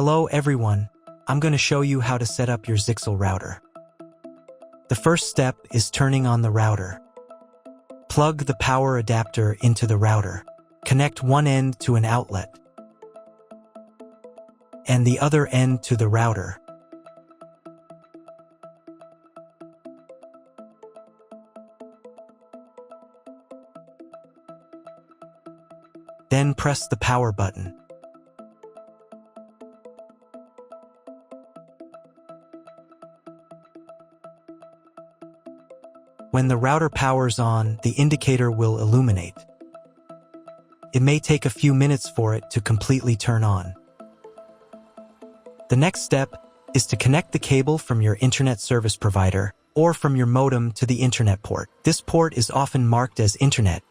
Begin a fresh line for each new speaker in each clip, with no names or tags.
Hello everyone, I'm going to show you how to set up your Zyxel router. The first step is turning on the router. Plug the power adapter into the router. Connect one end to an outlet and the other end to the router. Then press the power button. When the router powers on, the indicator will illuminate. It may take a few minutes for it to completely turn on. The next step is to connect the cable from your internet service provider or from your modem to the internet port. This port is often marked as internet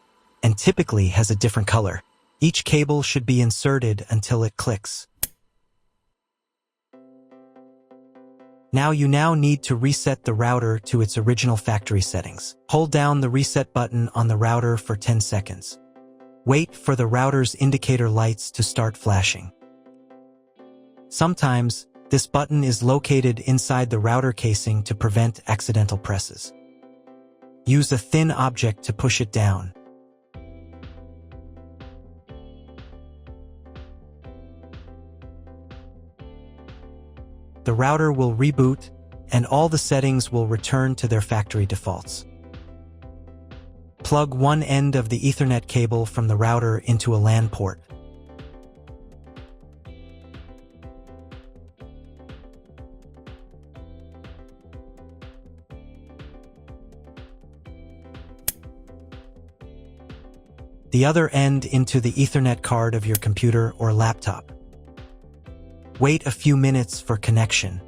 and typically has a different color. Each cable should be inserted until it clicks. You now need to reset the router to its original factory settings. Hold down the reset button on the router for 10 seconds. Wait for the router's indicator lights to start flashing. Sometimes, this button is located inside the router casing to prevent accidental presses. Use a thin object to push it down. The router will reboot, and all the settings will return to their factory defaults. Plug one end of the Ethernet cable from the router into a LAN port. The other end into the Ethernet card of your computer or laptop. Wait a few minutes for connection.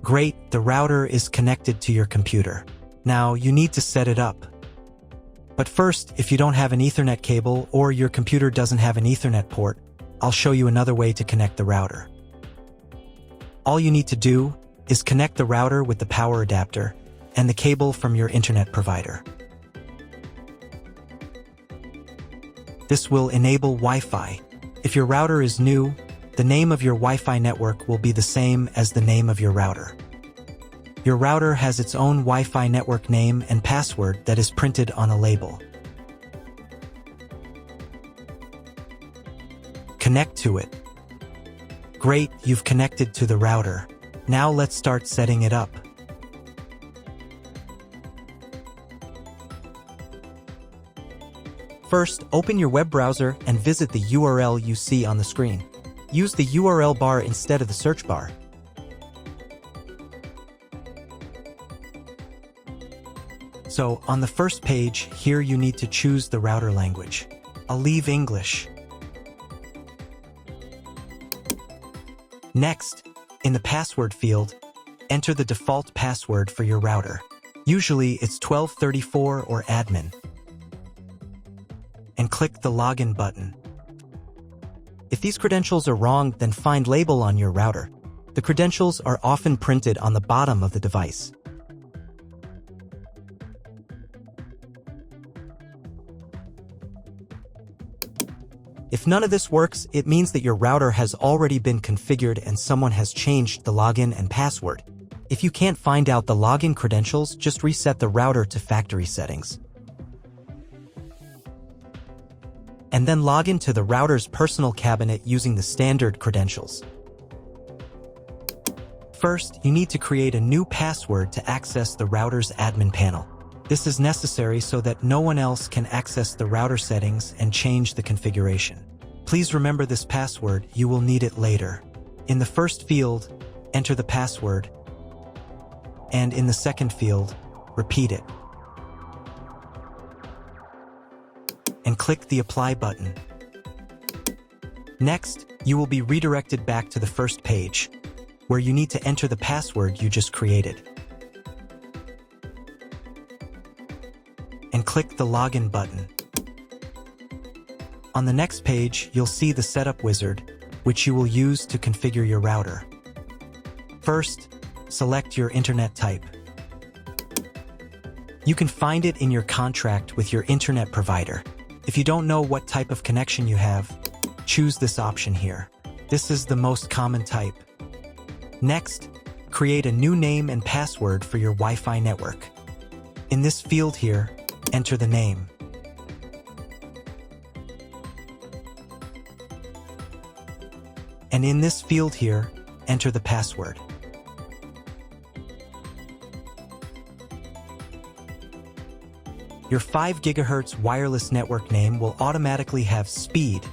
Great, the router is connected to your computer. Now you need to set it up. But first, if you don't have an Ethernet cable or your computer doesn't have an Ethernet port, I'll show you another way to connect the router. All you need to do is connect the router with the power adapter and the cable from your internet provider. This will enable Wi-Fi. If your router is new, the name of your Wi-Fi network will be the same as the name of your router. Your router has its own Wi-Fi network name and password that is printed on a label. Connect to it. Great, you've connected to the router. Now let's start setting it up. First, open your web browser and visit the URL you see on the screen. Use the URL bar instead of the search bar. So, on the first page, here you need to choose the router language. I'll leave English. Next, in the password field, enter the default password for your router. Usually, it's 1234 or admin. And click the login button. If these credentials are wrong, then find label on your router. The credentials are often printed on the bottom of the device. If none of this works, it means that your router has already been configured and someone has changed the login and password. If you can't find out the login credentials, just reset the router to factory settings. And then log into the router's personal cabinet using the standard credentials. First, you need to create a new password to access the router's admin panel. This is necessary so that no one else can access the router settings and change the configuration. Please remember this password, you will need it later. In the first field, enter the password, and in the second field, repeat it. And click the Apply button. Next, you will be redirected back to the first page, where you need to enter the password you just created. And click the Login button. On the next page, you'll see the Setup wizard, which you will use to configure your router. First, select your internet type. You can find it in your contract with your internet provider. If you don't know what type of connection you have, choose this option here. This is the most common type. Next, create a new name and password for your Wi-Fi network. In this field here, enter the name. And in this field here, enter the password. Your 5 GHz wireless network name will automatically have speed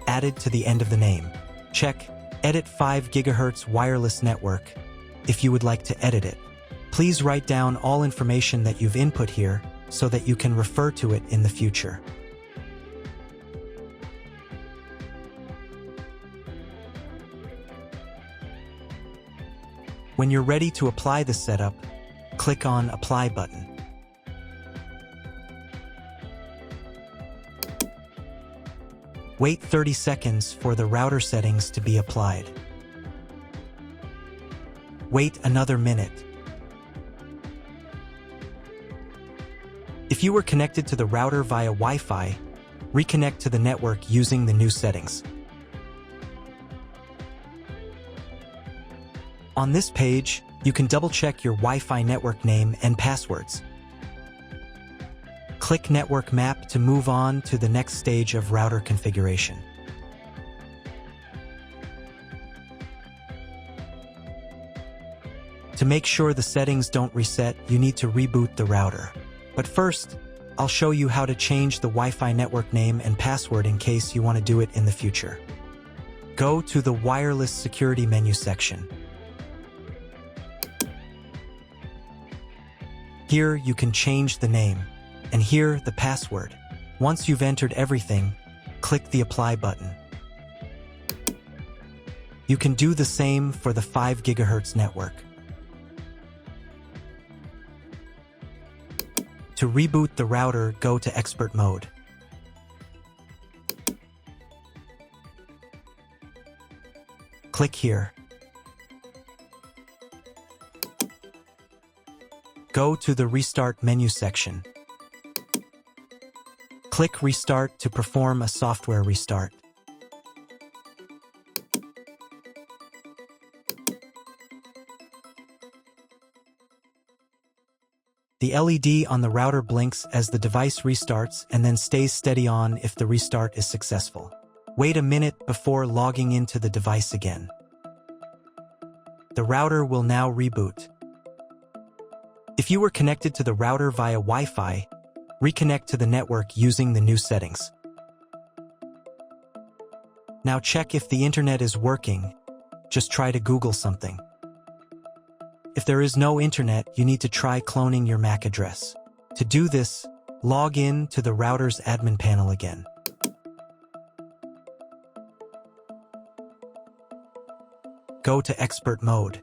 added to the end of the name. Check Edit 5 GHz wireless network if you would like to edit it. Please write down all information that you've input here so that you can refer to it in the future. When you're ready to apply the setup, click on Apply button. Wait 30 seconds for the router settings to be applied. Wait another minute. If you were connected to the router via Wi-Fi, reconnect to the network using the new settings. On this page, you can double-check your Wi-Fi network name and passwords. Click Network Map to move on to the next stage of router configuration. To make sure the settings don't reset, you need to reboot the router. But first, I'll show you how to change the Wi-Fi network name and password in case you want to do it in the future. Go to the Wireless Security menu section. Here you can change the name, and here the password. Once you've entered everything, click the Apply button. You can do the same for the 5 GHz network. To reboot the router, go to Expert Mode. Click here. Go to the Restart menu section. Click Restart to perform a software restart. The LED on the router blinks as the device restarts and then stays steady on if the restart is successful. Wait a minute before logging into the device again. The router will now reboot. If you were connected to the router via Wi-Fi, reconnect to the network using the new settings. Now check if the internet is working. Just try to Google something. If there is no internet, you need to try cloning your MAC address. To do this, log in to the router's admin panel again. Go to Expert Mode.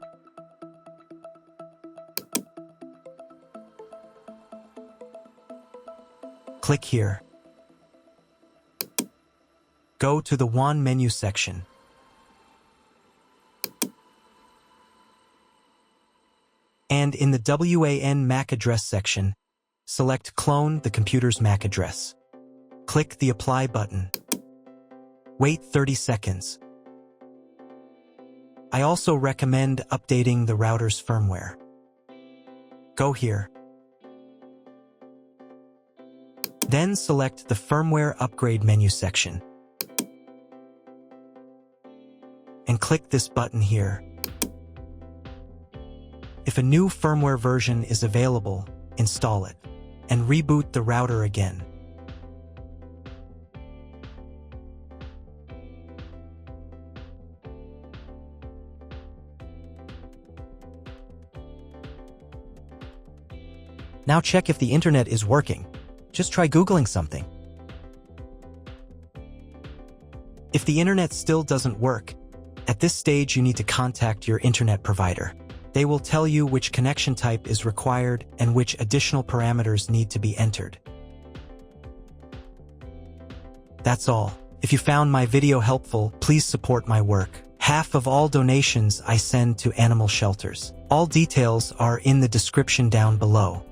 Click here. Go to the WAN menu section. And in the WAN MAC address section, select Clone the computer's MAC address. Click the Apply button. Wait 30 seconds. I also recommend updating the router's firmware. Go here. Then select the Firmware Upgrade menu section. And click this button here. If a new firmware version is available, install it, and reboot the router again. Now check if the internet is working. Just try Googling something. If the internet still doesn't work, at this stage you need to contact your internet provider. They will tell you which connection type is required and which additional parameters need to be entered. That's all. If you found my video helpful, please support my work. Half of all donations I send to animal shelters. All details are in the description down below.